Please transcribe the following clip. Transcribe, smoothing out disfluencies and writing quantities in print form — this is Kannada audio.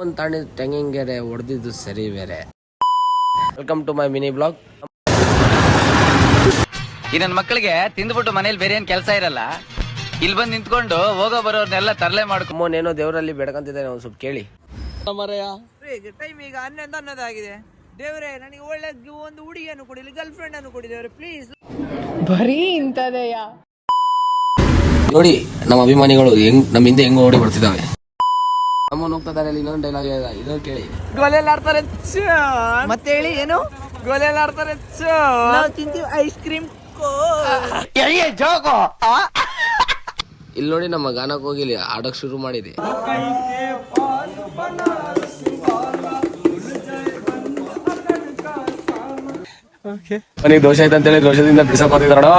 ಒಂದು ತಾಂಡಿ ತೆಂಗಿನಗೆರೆ ಹೊಡೆದಿದ್ದು ಸರಿ ಬೇರೆ. Welcome to my mini blog. ಈ ನನ್ನ ಮಕ್ಕಳಿಗೆ ತಿಂದ್ಬಿಟ್ಟು ಮನೇಲಿ ಬೇರೆ ಏನ್ ಕೆಲಸ ಇರಲ್ಲ, ಇಲ್ಲಿ ಬಂದು ನಿಂತ್ಕೊಂಡು ಹೋಗೋ ಬರೋರ್ನೆಲ್ಲ ತರಲೆ ಮಾಡ್ಕೊ. ಏನೋ ದೇವರಲ್ಲಿ ಬೇಡ್ಕಂತಿದ್ದಾನೆ, ಒಂದು ಸ್ವಲ್ಪ ಕೇಳಿ. ಟೈಮ್ ಈಗ 11 ಆಗಿದೆ. ದೇವರೇ ನನಗೆ ಒಳ್ಳೆ ಒಂದು ಹುಡುಗಿಯನ್ನು ಕೊಡಿ, ಗರ್ಲ್ ಫ್ರೆಂಡ್ ಅನ್ನು ಕೊಡಿ ದೇವರೇ ಪ್ಲೀಸ್. ಬರೀ ಇಂಥದೆಯ ನೋಡಿ ನಮ್ಮ ಅಭಿಮಾನಿಗಳು ನಮ್ಮ ಹಿಂದೆ ಹೆಂಗ್ ಓಡಿ ಬರ್ತಿದ್ದಾವೆ. ನಮ್ಮನ್ನು ಹೋಗ್ತಿದ್ದಾರೆ. ಇನ್ನೊಂದು ಡೈಲಾಗ್ ಇದನ್ನು ಕೇಳಿ. ಗೋಲೆಲ್ಲ ಆಡ್ತಾರೆ ಮತ್ತೆ ಹೇಳಿ ಏನು ಗೋಲೆಲ್ಲ ಆಡ್ತಾರೆ. ನಾವು ತಿಂತೀವಿ ಐಸ್ ಕ್ರೀಮ್. ಇಲ್ಲಿ ನೋಡಿ ನಮ್ಮ ಗಾನಕ್ಕೆ ಹೋಗಿ ಇಲ್ಲಿ ಆಡಕ್ ಶುರು ಮಾಡಿದೆ. ನನಗೆ ದೋಷ ಐತೆ ಅಂತೇಳಿ ದೋಷದಿಂದ ಬಿಡಿಸಕ್ ಹೋಗ್ತಿದ್ದಾರ.